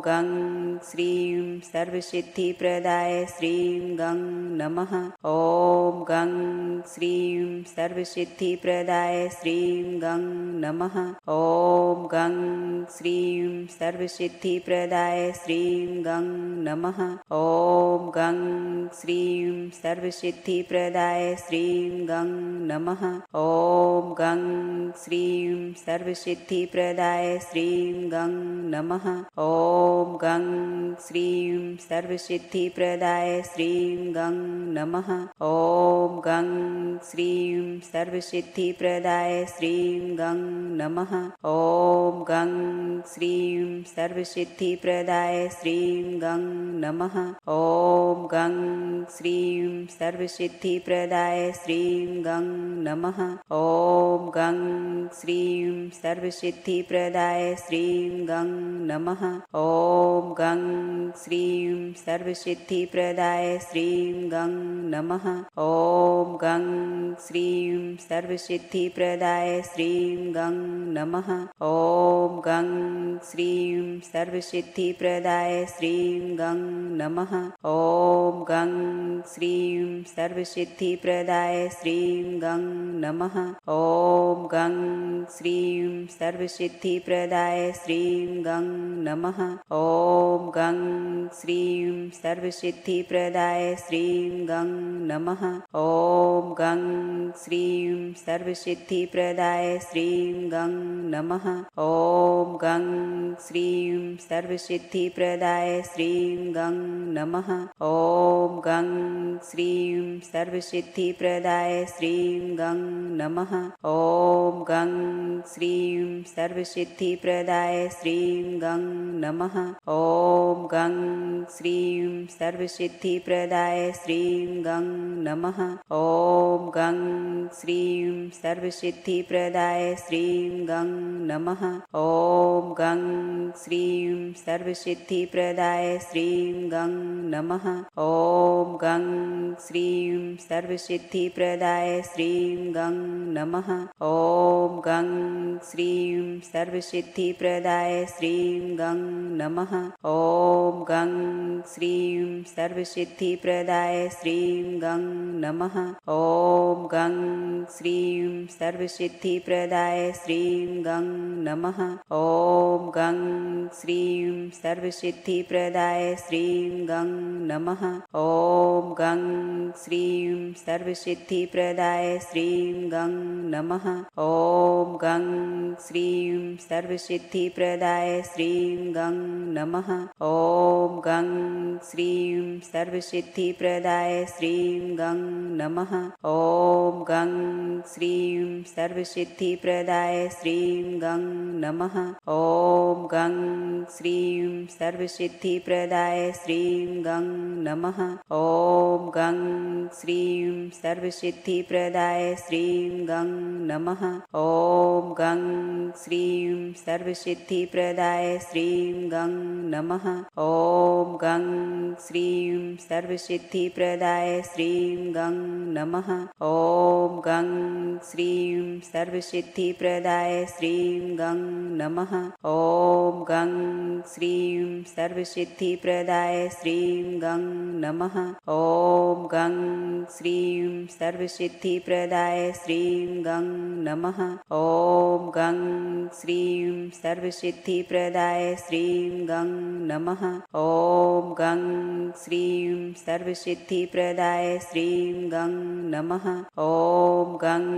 गं श्रीं सर्वसिद्धिप्रदाय श्रीं गं नमः। ॐ गं श्रीं सर्वसिद्धिप्रदाय श्रीं गं नमः। ॐ गं श्रीं सर्वसिद्धिप्रदाय श्रीं गं नमः। ॐ गं श्रीं सर्वसिद्धिप्रदाय श्रीं गं नमः। ॐ गं श्रीं सर्वसिद्धिप्रदाय श्रीं गं नमः। ॐ गं श्रीं सर्वसिद्धिप्रदाय श्रीं गं नमः। ॐ गं श्रीं सर्वसिद्धिप्रदाय श्रीं गं नमः। ॐ गं श्रीं सर्वसिद्धिप्रदाय श्रीं गं नमः। ॐ गं श्रीं सर्वसिद्धिप्रदाय श्रीं गं नमः। ॐ गं श्रीं सर्वसिद्धिप्रदाय श्रीं गं नमः। ॐ गं श्रीं सर्वसिद्धिप्रदाय श्रीं गं नमः। ॐ गं श्रीं सर्वसिद्धिप्रदाय श्रीं गं नमः। ॐ गं श्रीं सर्वसिद्धिप्रदाय श्रीं गं नमः। ॐ गं श्रीं सर्वसिद्धिप्रदाय श्रीं गं नमः। ॐ गं श्रीं सर्वसिद्धिप्रदाय श्रीं गं नमः। ॐ गं श्रीं सर्वसिद्धिप्रदाय श्रीं गं नमः। ॐ गं श्रीं सर्वसिद्धिप्रदाय श्रीं गं नमः। ॐ गं श्रीं सर्वसिद्धिप्रदाय श्रीं गं नमः। ॐ गं श्रीं सर्वसिद्धिप्रदाय श्रीं गं नमः। ॐ गं श्रीं सर्वसिद्धिप्रदाय श्रीं गं नमः। ॐ गं श्रीं सर्वसिद्धिप्रदाय श्रीं गं नमः। ॐ गं श्रीं सर्वसिद्धिप्रदाय श्रीं गं नमः। ॐ गं श्रीं सर्वसिद्धिप्रदाय श्रीं गं नमः। ॐ गं श्रीं सर्वसिद्धिप्रदाय श्रीं गं नमः। ॐ गं श्रीं सर्वसिद्धिप्रदाय श्रीं गं नमः। ॐ गं श्रीं सर्वसिद्धिप्रदाय श्रीं गं नमः। ॐ गं श्रीं सर्वसिद्धिप्रदाय श्रीं गं नमः। ॐ गं श्रीं सर्वसिद्धिप्रदाय श्रीं गं नमः। ॐ गं श्रीं सर्वसिद्धिप्रदाय श्रीं गं नमः। ॐ गं श्रीं सर्वसिद्धिप्रदाय श्रीं गं नमः। ॐ गं श्रीं सर्वसिद्धिप्रदाय श्रीं गं नमः। ॐ गं श्रीं सर्वसिद्धिप्रदाय श्रीं गं नमः। ॐ गं श्रीं सर्वसिद्धिप्रदाय श्रीं गं नमः। ॐ गं श्रीं सर्वसिद्धिप्रदाय श्रीं गं नमः। ॐ गं श्रीं सर्वसिद्धिप्रदाय श्रीं गं नमः। ॐ गं श्रीं सर्वसिद्धिप्रदाय श्रीं गं नमः। ॐ गं श्रीं सर्वसिद्धिप्रदाय श्रीं गं नमः। ॐ गं श्रीं सर्वसिद्धिप्रदाय श्रीं गं नमः। ॐ गं श्रीं सर्वसिद्धिप्रदाय श्रीं गं नमः। ॐ गं श्रीं सर्वसिद्धिप्रदाय श्रीं गं नमः। ॐ गं श्रीं सर्वसिद्धिप्रदाय श्रीं गं नमः। ॐ गं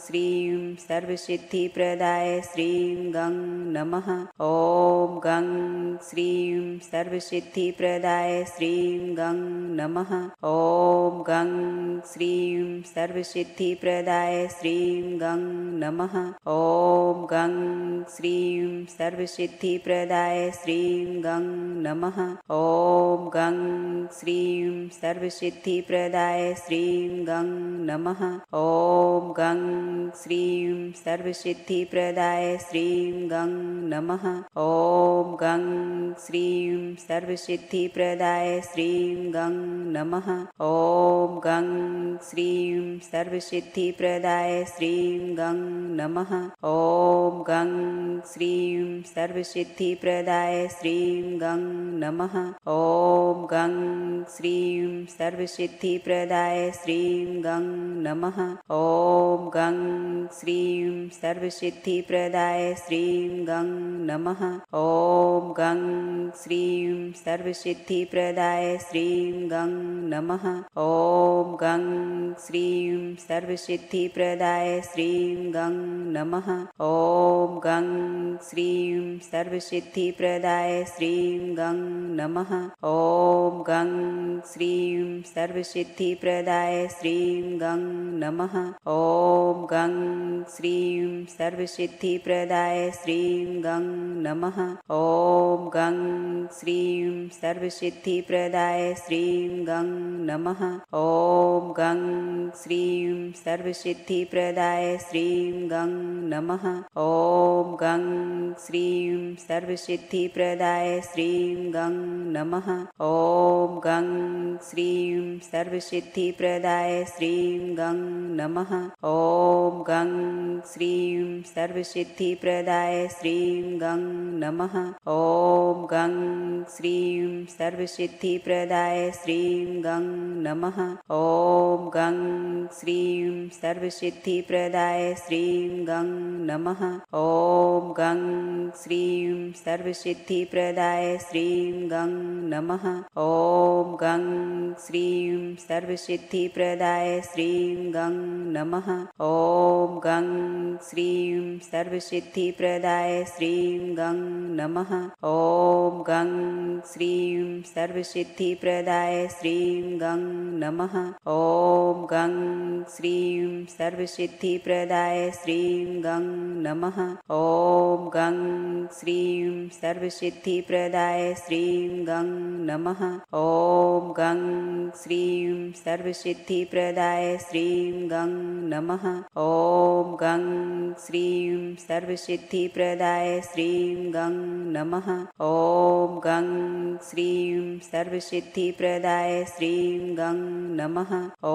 श्रीं सर्वसिद्धिप्रदाय श्रीं गं नमः। ॐ गं श्रीं सर्वसिद्धिप्रदाय श्रीं गं नमः। ॐ गं श्रीं सर्वसिद्धिप्रदाय श्रीं गं नमः। ॐ गं श्रीं सर्वसिद्धिप्रदाय श्रीं गं नमः। ॐ गं श्रीं सर्वसिद्धिप्रदाय श्रीं गं नमः। ॐ गं श्रीं सर्वसिद्धिप्रदाय श्रीं गं नमः। ॐ गं श्रीं सर्वसिद्धिप्रदाय श्रीं गं नमः। ॐ गं श्रीं सर्वसिद्धिप्रदाय श्रीं गं नमः। ॐ गं श्रीं सर्वसिद्धिप्रदाय श्रीं गं नमः। ॐ गं श्रीं सर्वसिद्धिप्रदाय श्रीं गं नमः। ॐ गं श्रीं सर्वसिद्धिप्रदाय श्रीं गं नमः। ॐ गं श्रीं सर्वसिद्धिप्रदाय श्रीं गं नमः। ॐ गं श्रीं सर्वसिद्धिप्रदाय श्रीं गं नमः। ॐ गं श्रीं सर्वसिद्धिप्रदाय श्रीं गं नमः। ॐ गं श्रीं सर्वसिद्धिप्रदाय श्रीं गं नमः। ॐ गं श्रीं सर्वसिद्धिप्रदाय श्रीं गं नमः। ॐ गं श्रीं सर्वसिद्धिप्रदाय श्रीं गं नमः। ॐ गं श्रीं सर्वसिद्धिप्रदाय श्रीं गं नमः। ॐ गं श्रीं सर्वसिद्धिप्रदाय श्रीं गं नमः। ॐ गं श्रीं सर्वसिद्धिप्रदाय श्रीं गं नमः। ॐ गं श्रीं सर्वसिद्धिप्रदाय श्रीं गं नमः। ॐ गं श्रीं सर्वसिद्धिप्रदाय श्रीं गं नमः। ॐ गं श्रीं सर्वसिद्धिप्रदाय श्रीं गं नमः। ॐ गं श्रीं सर्वसिद्धिप्रदाय श्रीं गं नमः। ॐ गं श्रीं सर्वसिद्धिप्रदाय श्रीं गं नमः। ॐ गं श्रीं सर्वसिद्धिप्रदाय श्रीं गं नमः। ॐ गं श्रीं सर्वसिद्धिप्रदाय श्रीं गं नमः। ॐ गं श्रीं सर्वसिद्धिप्रदाय श्रीं गं नमः। ॐ गं श्रीं सर्वसिद्धिप्रदाय श्रीं गं नमः। ॐ गं श्रीं सर्वसिद्धिप्रदाय श्रीं गं नमः। ॐ गं श्रीं सर्वसिद्धिप्रदाय श्रीं गं नमः। ॐ गं श्रीं सर्वसिद्धिप्रदाय श्रीं गं नमः। ॐ गं श्रीं सर्वसिद्धिप्रदाय श्रीं गं नमः। ॐ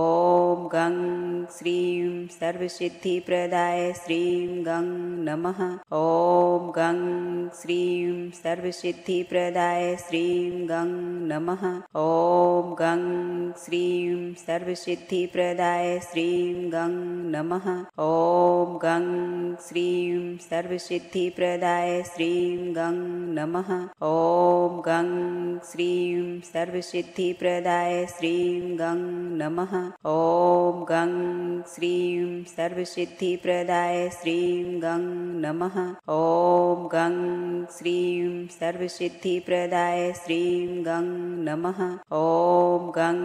गं श्रीं सर्वसिद्धिप्रदाय श्रीं गं नमः। ॐ गं श्रीं सर्वसिद्धिप्रदाय श्रीं गं नमः। ॐ गं श्रीं सर्वसिद्धिप्रदाय श्रीं गं नमः। ॐ गं श्रीं सर्वसिद्धिप्रदाय श्रीं गं नमः। ॐ गं श्रीं सर्वसिद्धिप्रदाय श्रीं गं नमः। ॐ गं श्रीं सर्वसिद्धिप्रदाय श्रीं गं नमः। ॐ गं श्रीं सर्वसिद्धिप्रदाय श्रीं गं नमः। ॐ गं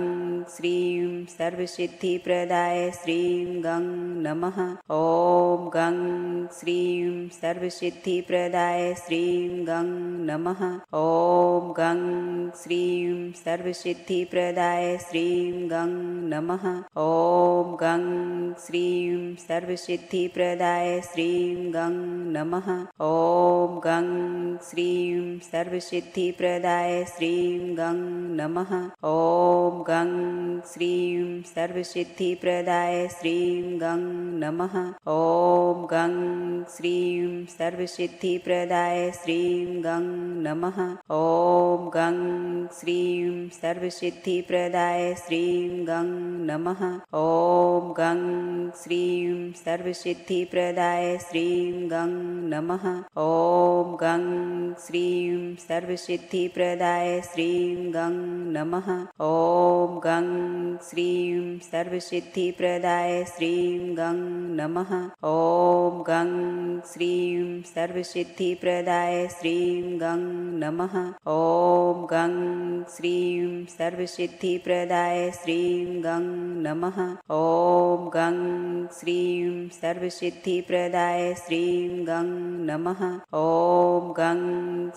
श्रीं सर्वसिद्धिप्रदाय श्रीं गं नमः। ॐ गं श्रीं सर्वसिद्धिप्रदाय श्रीं गं नमः। ॐ गं श्रीं सर्वसिद्धिप्रदाय श्रीं गं नमः। ॐ गं श्रीं सर्वसिद्धिप्रदाय श्रीं गं नमः। ॐ गं श्रीं सर्वसिद्धिप्रदाय श्रीं गं नमः। ॐ गं श्रीं सर्वसिद्धिप्रदाय श्रीं गं नमः। ॐ गं श्रीं सर्वसिद्धिप्रदाय श्रीं गं नमः। ॐ गं श्रीं सर्वसिद्धिप्रदाय श्रीं गं नमः। ॐ गं श्रीं सर्वसिद्धिप्रदाय श्रीं गं नमः। ॐ गं श्रीं सर्वसिद्धिप्रदाय श्रीं गं नमः। ॐ गं श्रीं सर्वसिद्धिप्रदाय श्रीं गं नमः। ॐ गं श्रीं सर्वसिद्धिप्रदाय श्रीं गं नमः। ॐ गं श्रीं सर्वसिद्धिप्रदाय श्रीं गं नमः। ॐ गं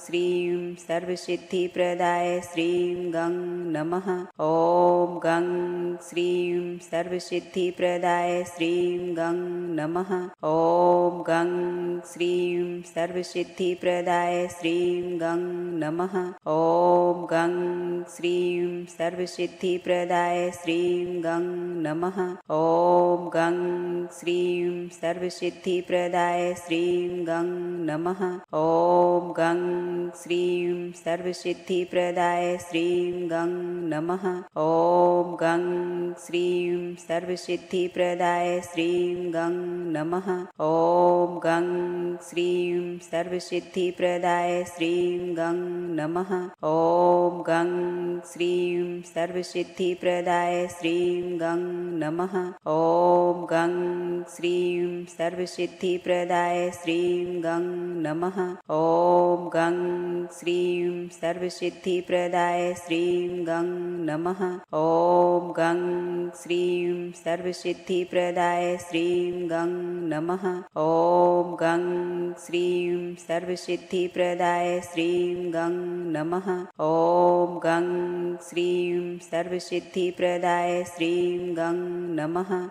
श्रीं सर्वसिद्धिप्रदाय श्रीं गं नमः। ॐ गं श्रीं सर्वसिद्धिप्रदाय श्रीं गं नमः। ॐ गं श्रीं सर्वसिद्धिप्रदाय श्रीं गं नमः। ॐ गं श्रीं सर्वसिद्धिप्रदाय श्रीं गं नमः। ॐ गं श्रीं सर्वसिद्धिप्रदाय श्रीं गं नमः। ॐ गं श्रीं श्रीं सर्वसिद्धिप्रदाय श्रीं गं नमः। ॐ गं श्रीं सर्वसिद्धिप्रदाय श्रीं गं नमः। ॐ गं श्रीं सर्वसिद्धिप्रदाय श्रीं गं नमः। ॐ गं श्रीं सर्वसिद्धिप्रदाय श्रीं गं नमः। ॐ गं श्रीं सर्वसिद्धिप्रदाय श्रीं गं नमः। ॐ गं श्रीं सर्वसिद्धिप्रदाय श्रीं गं नमः। ॐ गं श्रीं सर्वसिद्धिप्रदाय श्रीं गं नमः। ॐ गं श्रीं सर्वसिद्धिप्रदाय श्रीं गं नमः। ॐ गं श्रीं सर्वसिद्धिप्रदाय श्रीं गं नमः।